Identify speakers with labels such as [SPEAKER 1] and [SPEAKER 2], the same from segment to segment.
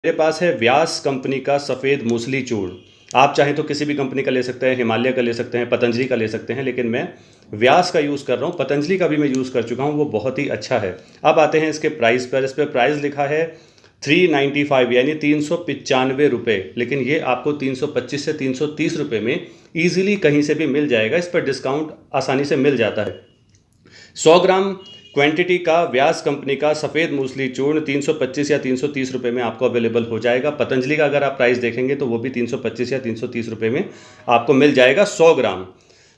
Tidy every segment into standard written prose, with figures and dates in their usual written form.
[SPEAKER 1] मेरे पास है व्यास कंपनी का सफ़ेद मूसली चूर्ण। आप चाहें तो किसी भी कंपनी का ले सकते हैं, हिमालय का ले सकते हैं, पतंजलि का ले सकते हैं, लेकिन मैं व्यास का यूज़ कर रहा हूँ। पतंजलि का भी मैं यूज़ कर चुका हूँ, वो बहुत ही अच्छा है। अब आते हैं इसके प्राइस पर। इस पर प्राइस लिखा है 395 यानी 395 रुपये, लेकिन ये आपको 325 से 330 रुपये में ईजिली कहीं से भी मिल जाएगा। इस पर डिस्काउंट आसानी से मिल जाता है। 100 ग्राम क्वांटिटी का व्यास कंपनी का सफ़ेद मूसली चूर्ण 325 या 330 रुपये में आपको अवेलेबल हो जाएगा। पतंजलि का अगर आप प्राइस देखेंगे तो वो भी 325 या 330 रुपये में आपको मिल जाएगा 100 ग्राम।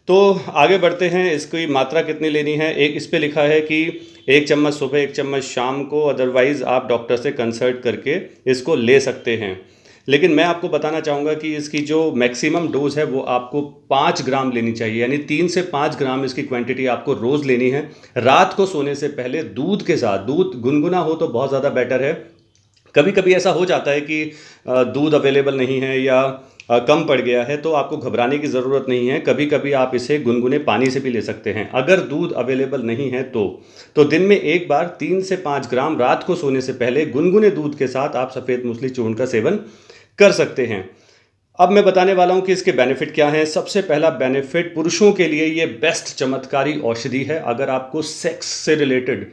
[SPEAKER 1] तो आगे बढ़ते हैं, इसकी मात्रा कितनी लेनी है। एक इस पे लिखा है कि 1 चम्मच सुबह, 1 चम्मच शाम को, अदरवाइज़ आप डॉक्टर से कंसल्ट करके इसको ले सकते हैं। लेकिन मैं आपको बताना चाहूँगा कि इसकी जो मैक्सिमम डोज़ है वो आपको 5 ग्राम लेनी चाहिए, यानी 3 से 5 ग्राम इसकी क्वांटिटी आपको रोज़ लेनी है। रात को सोने से पहले दूध के साथ, दूध गुनगुना हो तो बहुत ज़्यादा बेटर है। कभी कभी ऐसा हो जाता है कि दूध अवेलेबल नहीं है या कम पड़ गया है, तो आपको घबराने की ज़रूरत नहीं है। कभी कभी आप इसे गुनगुने पानी से भी ले सकते हैं। अगर दूध अवेलेबल नहीं है तो दिन में एक बार 3 से 5 ग्राम रात को सोने से पहले गुनगुने दूध के साथ आप सफ़ेद मूसली चूर्ण का सेवन कर सकते हैं। अब मैं बताने वाला हूं कि इसके बेनिफिट क्या हैं। सबसे पहला बेनिफिट, पुरुषों के लिए ये बेस्ट चमत्कारी औषधि है। अगर आपको सेक्स से रिलेटेड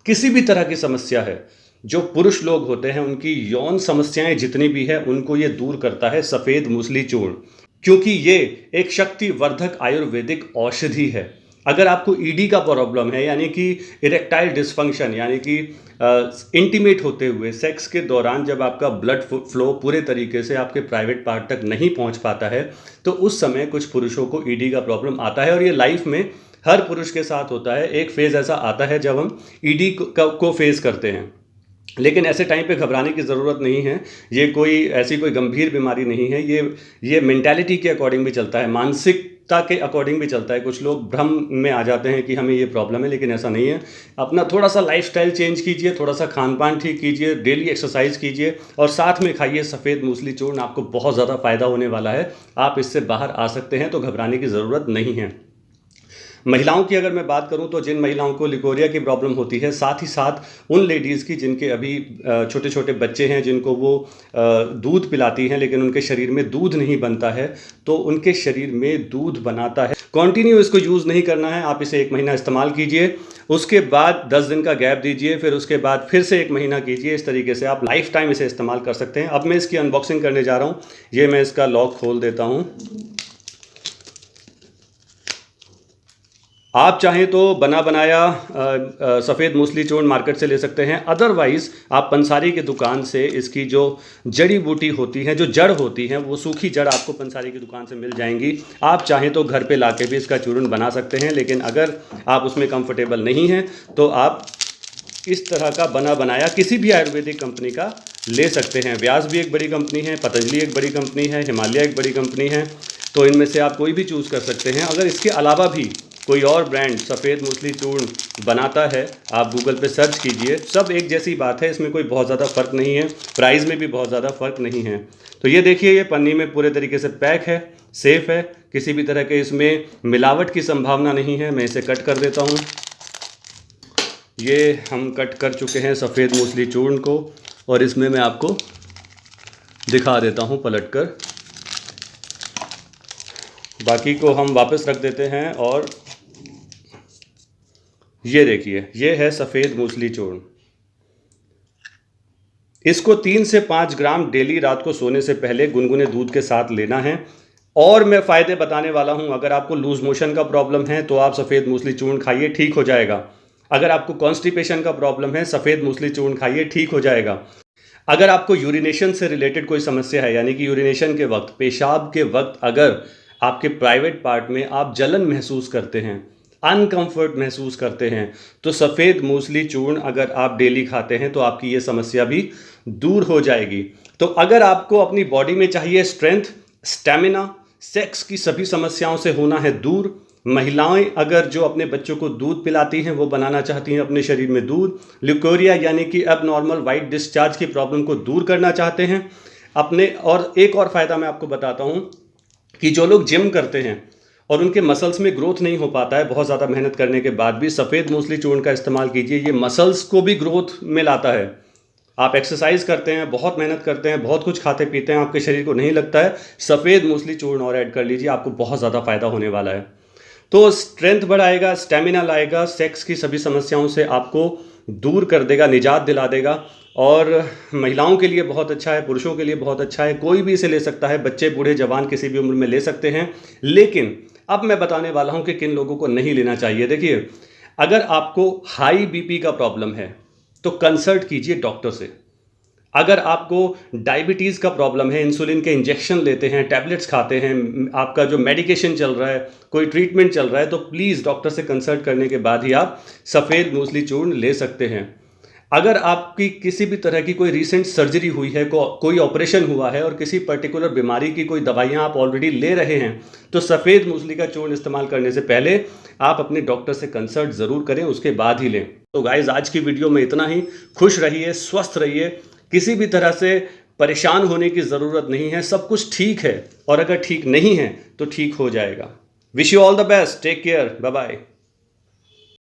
[SPEAKER 1] किसी भी तरह की समस्या है, जो पुरुष लोग होते हैं उनकी यौन समस्याएं जितनी भी है उनको ये दूर करता है सफ़ेद मूसली चूर्ण, क्योंकि ये एक शक्तिवर्धक आयुर्वेदिक औषधि है। अगर आपको ईडी का प्रॉब्लम है, यानी कि इरेक्टाइल डिसफंक्शन, यानी कि इंटीमेट होते हुए सेक्स के दौरान जब आपका ब्लड फ्लो पूरे तरीके से आपके प्राइवेट पार्ट तक नहीं पहुंच पाता है, तो उस समय कुछ पुरुषों को ईडी का प्रॉब्लम आता है। और ये लाइफ में हर पुरुष के साथ होता है। एक फेज़ ऐसा आता है जब हम ईडी को फेस करते हैं, लेकिन ऐसे टाइम पे घबराने की ज़रूरत नहीं है। ये कोई ऐसी कोई गंभीर बीमारी नहीं है। ये मेंटालिटी के अकॉर्डिंग भी चलता है, मानसिकता के अकॉर्डिंग भी चलता है। कुछ लोग भ्रम में आ जाते हैं कि हमें ये प्रॉब्लम है, लेकिन ऐसा नहीं है। अपना थोड़ा सा लाइफस्टाइल चेंज कीजिए, थोड़ा सा खान पान ठीक कीजिए, डेली एक्सरसाइज कीजिए और साथ में खाइए सफ़ेद मूसली चूर्ण। आपको बहुत ज़्यादा फ़ायदा होने वाला है। आप इससे बाहर आ सकते हैं, तो घबराने की ज़रूरत नहीं है। महिलाओं की अगर मैं बात करूं तो जिन महिलाओं को लिकोरिया की प्रॉब्लम होती है, साथ ही साथ उन लेडीज़ की जिनके अभी छोटे छोटे बच्चे हैं, जिनको वो दूध पिलाती हैं लेकिन उनके शरीर में दूध नहीं बनता है, तो उनके शरीर में दूध बनाता है। कंटिन्यू इसको यूज़ नहीं करना है। आप इसे 1 महीना इस्तेमाल कीजिए, उसके बाद 10 दिन का गैप दीजिए, फिर उसके बाद फिर से 1 महीना कीजिए। इस तरीके से आप लाइफ टाइम इसे इस्तेमाल कर सकते हैं। अब मैं इसकी अनबॉक्सिंग करने जा रहा हूँ। ये मैं इसका लॉक खोल देता हूँ। आप चाहें तो बना बनाया सफ़ेद मूसली चूर्ण मार्केट से ले सकते हैं। अदरवाइज़ आप पंसारी की दुकान से इसकी जो जड़ी बूटी होती है, जो जड़ होती है, वो सूखी जड़ आपको पंसारी की दुकान से मिल जाएंगी। आप चाहें तो घर पे लाके भी इसका चूर्ण बना सकते हैं, लेकिन अगर आप उसमें कंफर्टेबल नहीं हैं तो आप इस तरह का बना बनाया किसी भी आयुर्वेदिक कंपनी का ले सकते हैं। व्यास भी एक बड़ी कंपनी है, पतंजलि एक बड़ी कंपनी है, हिमालय एक बड़ी कंपनी है, तो इनमें से आप कोई भी चूज़ कर सकते हैं। अगर इसके अलावा भी कोई और ब्रांड सफ़ेद मूसली चूर्ण बनाता है, आप गूगल पे सर्च कीजिए। सब एक जैसी बात है, इसमें कोई बहुत ज़्यादा फ़र्क नहीं है, प्राइस में भी बहुत ज़्यादा फ़र्क नहीं है। तो ये देखिए, ये पन्नी में पूरे तरीके से पैक है, सेफ़ है, किसी भी तरह के इसमें मिलावट की संभावना नहीं है। मैं इसे कट कर देता हूँ। ये हम कट कर चुके हैं सफ़ेद मूसली चूर्ण को, और इसमें मैं आपको दिखा देता हूँ पलट कर। बाकी को हम वापस रख देते हैं, और ये देखिए, ये है सफ़ेद मूसली चूर्ण। इसको 3 से 5 ग्राम डेली रात को सोने से पहले गुनगुने दूध के साथ लेना है। और मैं फ़ायदे बताने वाला हूँ। अगर आपको लूज़ मोशन का प्रॉब्लम है तो आप सफ़ेद मूसली चूर्ण खाइए, ठीक हो जाएगा। अगर आपको कॉन्स्टिपेशन का प्रॉब्लम है, सफ़ेद मूसली चूर्ण खाइए, ठीक हो जाएगा। अगर आपको यूरिनेशन से रिलेटेड कोई समस्या है, यानी कि यूरिनेशन के वक्त, पेशाब के वक्त अगर आपके प्राइवेट पार्ट में आप जलन महसूस करते हैं, अनकंफर्ट महसूस करते हैं, तो सफ़ेद मूसली चूर्ण अगर आप डेली खाते हैं तो आपकी ये समस्या भी दूर हो जाएगी। तो अगर आपको अपनी बॉडी में चाहिए स्ट्रेंथ, स्टेमिना, सेक्स की सभी समस्याओं से होना है दूर, महिलाएं अगर जो अपने बच्चों को दूध पिलाती हैं, वो बनाना चाहती हैं अपने शरीर में दूध, ल्यूकोरिया यानी कि अब नॉर्मल वाइट डिस्चार्ज की प्रॉब्लम को दूर करना चाहते हैं अपने, और एक और फ़ायदा मैं आपको बताता हूं कि जो लोग जिम करते हैं और उनके मसल्स में ग्रोथ नहीं हो पाता है बहुत ज़्यादा मेहनत करने के बाद भी, सफ़ेद मूसली चूर्ण का इस्तेमाल कीजिए। ये मसल्स को भी ग्रोथ में लाता है। आप एक्सरसाइज करते हैं, बहुत मेहनत करते हैं, बहुत कुछ खाते पीते हैं, आपके शरीर को नहीं लगता है, सफ़ेद मूसली चूर्ण और ऐड कर लीजिए, आपको बहुत ज़्यादा फायदा होने वाला है। तो स्ट्रेंथ बढ़ाएगा, स्टेमिना लाएगा, सेक्स की सभी समस्याओं से आपको दूर कर देगा, निजात दिला देगा। और महिलाओं के लिए बहुत अच्छा है, पुरुषों के लिए बहुत अच्छा है, कोई भी इसे ले सकता है, बच्चे बूढ़े जवान किसी भी उम्र में ले सकते हैं। लेकिन अब मैं बताने वाला हूं कि किन लोगों को नहीं लेना चाहिए। देखिए, अगर आपको हाई बीपी का प्रॉब्लम है तो कंसल्ट कीजिए डॉक्टर से। अगर आपको डायबिटीज़ का प्रॉब्लम है, इंसुलिन के इंजेक्शन लेते हैं, टैबलेट्स खाते हैं, आपका जो मेडिकेशन चल रहा है, कोई ट्रीटमेंट चल रहा है, तो प्लीज़ डॉक्टर से कंसल्ट करने के बाद ही आप सफ़ेद मूसली चूर्ण ले सकते हैं। अगर आपकी किसी भी तरह की कोई रीसेंट सर्जरी हुई है, कोई ऑपरेशन हुआ है और किसी पर्टिकुलर बीमारी की कोई दवाइयाँ आप ऑलरेडी ले रहे हैं, तो सफ़ेद मूसली का चूर्ण इस्तेमाल करने से पहले आप अपने डॉक्टर से कंसल्ट ज़रूर करें, उसके बाद ही लें। तो गाइज़, आज की वीडियो में इतना ही। खुश रहिए, स्वस्थ रहिए, किसी भी तरह से परेशान होने की ज़रूरत नहीं है, सब कुछ ठीक है, और अगर ठीक नहीं है तो ठीक हो जाएगा। Wish you all the best, take care, bye bye.